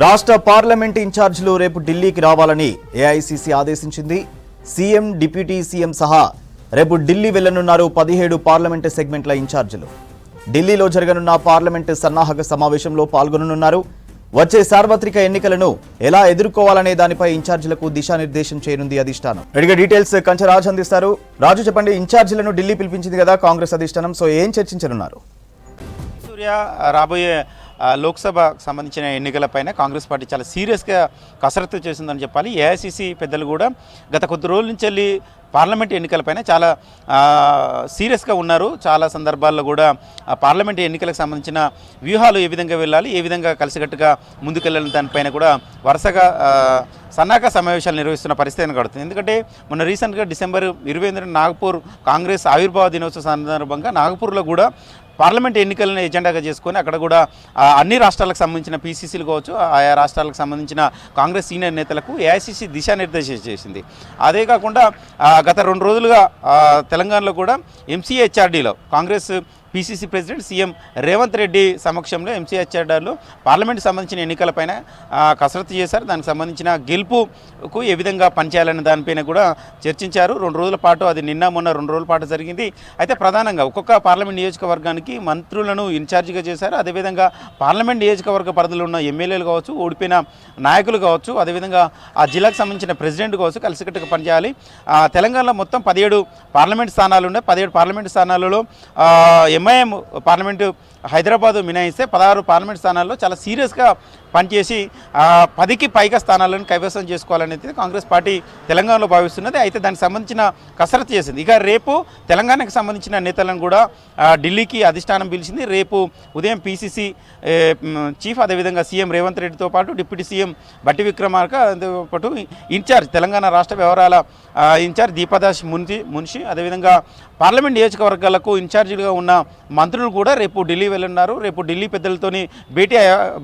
రాష్ట్ర పార్లమెంట్ ఇన్ఛార్జీలు రేపు ఢిల్లీకి రావాలని ఏఐసీసీ ఆదేశించింది. సీఎం, డిప్యూటీ సీఎం సహా రేపు ఢిల్లీ వెళ్లనున్నారు 17 పార్లమెంటు సెగ్మెంట్ల ఇన్ఛార్జీలు. ఢిల్లీలో జరగనున్న పార్లమెంటు సన్నాహక సమావేశంలో పాల్గొననున్నారు. వచ్చే సార్వత్రిక ఎన్నికలను ఎలా ఎదుర్కోవాలనే దానిపై ఇన్ఛార్జీలకు దిశానిర్దేశం చేయనుంది అధిష్టానం. రెడీగా డీటెయిల్స్ కంచె రాజు అందిస్తారు. రాజు, చెప్పండి, ఇన్ఛార్జీలను ఢిల్లీ పిలిపించింది కదా కాంగ్రెస్ అధిష్టానం, సో ఏం చర్చించనున్నారు? రాబోయే లోక్సభకు సంబంధించిన ఎన్నికలపైన కాంగ్రెస్ పార్టీ చాలా సీరియస్గా కసరత్తు చేసిందని చెప్పాలి. ఏఐసీసీ పెద్దలు కూడా గత కొద్ది రోజుల నుంచి వెళ్ళి పార్లమెంట్ ఎన్నికలపైన చాలా సీరియస్గా ఉన్నారు. చాలా సందర్భాల్లో కూడా పార్లమెంట్ ఎన్నికలకు సంబంధించిన వ్యూహాలు ఏ విధంగా వెళ్ళాలి, ఏ విధంగా కలిసికట్టుగా ముందుకెళ్ళాలి దానిపైన కూడా వరుసగా సన్నాహక సమావేశాలు నిర్వహిస్తున్న పరిస్థితి కనబడుతుంది. ఎందుకంటే మొన్న రీసెంట్గా డిసెంబర్ 28 నాగపూర్ కాంగ్రెస్ ఆవిర్భావ దినోత్సవ సందర్భంగా నాగపూర్లో కూడా పార్లమెంట్ ఎన్నికలను ఎజెండాగా చేసుకొని అక్కడ కూడా అన్ని రాష్ట్రాలకు సంబంధించిన పీసీసీలు కావచ్చు, ఆయా రాష్ట్రాలకు సంబంధించిన కాంగ్రెస్ సీనియర్ నేతలకు ఏఐసీసీ దిశానిర్దేశం చేసింది. అదే కాకుండా గత 2 రోజులుగా తెలంగాణలో కూడా ఎంసీహెచ్ఆర్డీలో Congress PCC president CM Revanth Reddy సమక్షంలో ఎంసీహెచ్ఆర్డీలో పార్లమెంట్ సంబంధించిన ఎన్నికలపైన కసరత్తు చేశారు. దానికి సంబంధించిన గెలుపుకు ఏ విధంగా పనిచేయాలనే దానిపైన కూడా చర్చించారు. 2 రోజుల పాటు, అది నిన్న మొన్న 2 రోజుల పాటు జరిగింది. అయితే ప్రధానంగా ఒక్కొక్క పార్లమెంట్ నియోజకవర్గానికి మంత్రులను ఇన్ఛార్జిగా చేశారు. అదేవిధంగా పార్లమెంట్ నియోజకవర్గ పరిధిలో ఉన్న ఎమ్మెల్యేలు కావచ్చు, ఓడిపోయిన నాయకులు కావచ్చు, అదేవిధంగా ఆ జిల్లాకు సంబంధించిన ప్రెసిడెంట్ కావచ్చు, కలిసికట్టుగా పనిచేయాలి. తెలంగాణలో మొత్తం 17 పార్లమెంట్ స్థానాలు ఉన్నాయి. 17 పార్లమెంట్ స్థానాలలో ఎంఐఎం పార్లమెంటు హైదరాబాదు మినహాయిస్తే 16 పార్లమెంట్ స్థానాల్లో చాలా సీరియస్గా పనిచేసి 10కి పైగా స్థానాలను కైవసం చేసుకోవాలనేది కాంగ్రెస్ పార్టీ తెలంగాణలో భావిస్తున్నది. అయితే దానికి సంబంధించిన కసరత్తు చేసింది. ఇక రేపు తెలంగాణకు సంబంధించిన నేతలను కూడా ఢిల్లీకి అధిష్టానం పిలిచింది. రేపు ఉదయం పీసీసీ చీఫ్, అదేవిధంగా సీఎం రేవంత్ రెడ్డితో పాటు డిప్యూటీ సీఎం బట్టి విక్రమార్కతో పాటు ఇన్ఛార్జ్ తెలంగాణ రాష్ట్ర వ్యవహారాల ఇన్ఛార్జ్ దీపదాస్ మున్షి, అదేవిధంగా పార్లమెంట్ నియోజకవర్గాలకు ఇన్ఛార్జీలుగా ఉన్న మంత్రులు కూడా రేపు ఢిల్లీ వెళ్ళున్నారు. రేపు ఢిల్లీ పెద్దలతోని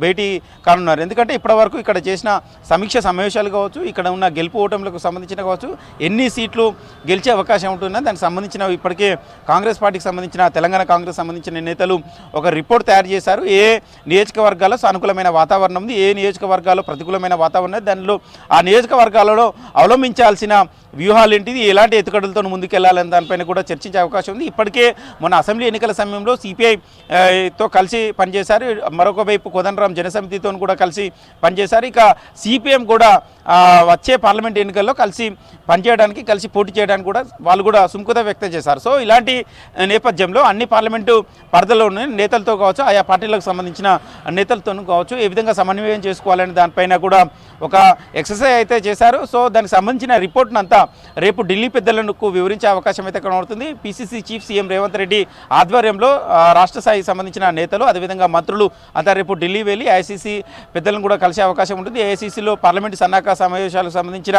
భేటీ కానున్నారు. ఎందుకంటే ఇప్పటివరకు ఇక్కడ చేసిన సమీక్ష సమావేశాలు కావచ్చు, ఇక్కడ ఉన్న గెలుపు ఓటములకు సంబంధించిన కావచ్చు, ఎన్ని సీట్లు గెలిచే అవకాశం ఉంటుందని దానికి సంబంధించిన ఇప్పటికే కాంగ్రెస్ పార్టీకి సంబంధించిన తెలంగాణ కాంగ్రెస్ సంబంధించిన నేతలు ఒక రిపోర్ట్ తయారు చేశారు. ఏ నియోజకవర్గాల్లో సానుకూలమైన వాతావరణం ఉంది, ఏ నియోజకవర్గాల్లో ప్రతికూలమైన వాతావరణం ఉంది, దానిలో ఆ నియోజకవర్గాలలో అవలంబించాల్సిన వ్యూహాలు ఏంటిది, ఎలాంటి ఎత్తుగడలతో ముందుకెళ్లాలని దానిపైన కూడా చర్చించే అవకాశం ఉంది. ఇప్పటికే మొన్న అసెంబ్లీ ఎన్నికల సమయంలో సిపిఐతో కలిసి పనిచేశారు. మరొక వైపు కోదండరాం జనసమితితో కూడా కలిసి పనిచేశారు. ఇక సిపిఎం కూడా వచ్చే పార్లమెంట్ ఎన్నికల్లో కలిసి పనిచేయడానికి, కలిసి పోటీ చేయడానికి కూడా వాళ్ళు కూడా సుముఖత వ్యక్తం చేశారు. సో ఇలాంటి నేపథ్యంలో అన్ని పార్లమెంటు పరిధిలో ఉన్న నేతలతో కావచ్చు, ఆయా పార్టీలకు సంబంధించిన నేతలతో కావచ్చు, ఏ విధంగా సమన్వయం చేసుకోవాలని దానిపైన కూడా ఒక ఎక్సర్సైజ్ అయితే చేశారు. సో దానికి సంబంధించిన రిపోర్ట్ను అంతా రేపు ఢిల్లీ పెద్దలకు వివరించే అవకాశం అయితే కనబడుతుంది. PCC chief CM Revanth Reddy ఆధ్వర్యంలో రాష్ట్ర స్థాయికి సంబంధించిన నేతలు, అదేవిధంగా మంత్రులు అంతా రేపు ఢిల్లీ వెళ్ళి ఏఐసీసీ పెద్దలను కూడా కలిసే అవకాశం ఉంటుంది. ఏఐసీసీలో పార్లమెంటు సన్నాహక సమావేశాలకు సంబంధించిన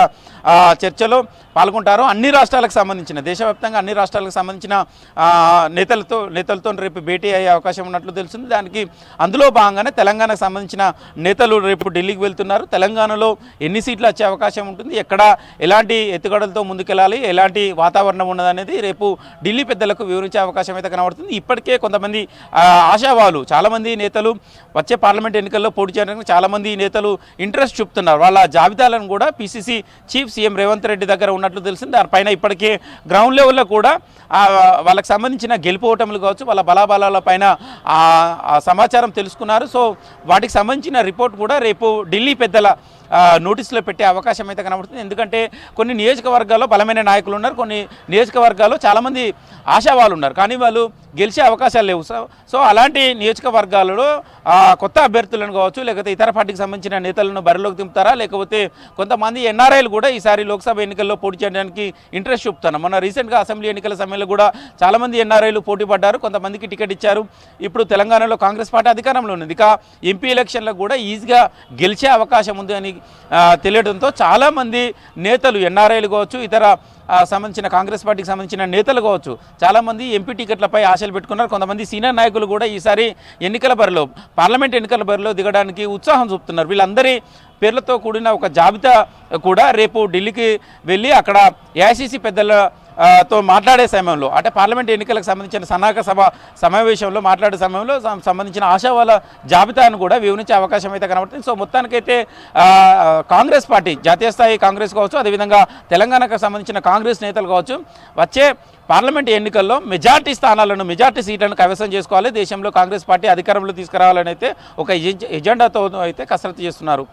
చర్చలో పాల్గొంటారు. అన్ని రాష్ట్రాలకు సంబంధించిన, దేశవ్యాప్తంగా అన్ని రాష్ట్రాలకు సంబంధించిన నేతలతో రేపు భేటీ అయ్యే అవకాశం ఉన్నట్లు తెలుస్తుంది. దానికి అందులో భాగంగానే తెలంగాణకు సంబంధించిన నేతలు రేపు ఢిల్లీకి వెళ్తున్నారు. తెలంగాణలో ఎన్ని సీట్లు వచ్చే అవకాశం ఉంటుంది, ఎక్కడ ఎలాంటి ఎత్తుగడలతో ముందుకెళ్ళాలి, ఎలాంటి వాతావరణం ఉన్నదనేది రేపు ఢిల్లీ పెద్దలకు వివరించే అవకాశం అయితే కనబడుతుంది. ఇప్పటికే కొంతమంది ఆశావాలు, చాలామంది నేతలు వచ్చే పార్లమెంట్ ఎన్నికల్లో పోటీ చేయడానికి చాలామంది నేతలు ఇంట్రెస్ట్ చూపుతున్నారు. వాళ్ళ జాబితాలను కూడా PCC chief CM Revanth Reddy దగ్గర ఉన్నట్లు తెలిసింది. దానిపైన ఇప్పటికే గ్రౌండ్ లెవెల్లో కూడా వాళ్ళకి సంబంధించిన గెలుపు ఓటములు కావచ్చు, వాళ్ళ బలాబలాల పైన సమాచారం తెలుసుకున్నారు. సో వాటికి సంబంధించిన రిపోర్ట్ కూడా రేపు ఢిల్లీ పెద్దల నోటీసులో పెట్టే అవకాశం అయితే కనబడుతుంది. ఎందుకంటే కొన్ని నియోజకవర్గాల్లో బలమైన నాయకులు ఉన్నారు, కొన్ని నియోజకవర్గాల్లో చాలామంది ఆశావాళ్ళు ఉన్నారు, కానీ వాళ్ళు గెలిచే అవకాశాలు లేవు. సో అలాంటి నియోజకవర్గాలలో కొత్త అభ్యర్థులను కావచ్చు, లేకపోతే ఇతర పార్టీకి సంబంధించిన నేతలను బరిలోకి దింపుతారా, లేకపోతే కొంతమంది ఎన్ఆర్ఐలు కూడా ఈసారి లోక్సభ ఎన్నికల్లో పోటీ చేయడానికి ఇంట్రెస్ట్ చూపుతారు. మొన్న రీసెంట్గా అసెంబ్లీ ఎన్నికల సమయంలో కూడా చాలామంది ఎన్ఆర్ఐలు పోటీ పడ్డారు, కొంతమందికి టికెట్ ఇచ్చారు. ఇప్పుడు తెలంగాణలో కాంగ్రెస్ పార్టీ అధికారంలో ఉంది. ఇక ఎంపీ ఎలక్షన్లకు కూడా ఈజీగా గెలిచే అవకాశం ఉంది అని తెలియడంతో చాలామంది నేతలు, ఎన్ఆర్ఐలు కావచ్చు, ఇతర సంబంధించిన కాంగ్రెస్ పార్టీకి సంబంధించిన నేతలు కావచ్చు, చాలామంది ఎంపీ టికెట్లపై ఆశలు పెట్టుకున్నారు. కొంతమంది సీనియర్ నాయకులు కూడా ఈసారి ఎన్నికల బరిలో, పార్లమెంట్ ఎన్నికల బరిలో దిగడానికి ఉత్సాహం చూపుతున్నారు. వీళ్ళందరి పేర్లతో కూడిన ఒక జాబితా కూడా రేపు ఢిల్లీకి వెళ్ళి అక్కడ ఏఐసీసీ పెద్దల తో మాట్లాడే సమయంలో అంటే పార్లమెంట్ ఎన్నికలకు సంబంధించిన సన్నాహక సభ సమావేశంలో మాట్లాడే సమయంలో సంబంధించిన ఆశావాల జాబితాను కూడా వివరించే అవకాశం అయితే కనబడుతుంది. సో మొత్తానికైతే కాంగ్రెస్ పార్టీ జాతీయ స్థాయి కాంగ్రెస్ కావచ్చు, అదేవిధంగా తెలంగాణకు సంబంధించిన కాంగ్రెస్ నేతలు కావచ్చు, వచ్చే పార్లమెంట్ ఎన్నికల్లో మెజార్టీ స్థానాలను, మెజార్టీ సీట్లను కైవసం చేసుకోవాలి, దేశంలో కాంగ్రెస్ పార్టీ అధికారంలో తీసుకురావాలని అయితే ఒక ఎజెండాతో అయితే కసరత్తు చేస్తున్నారు.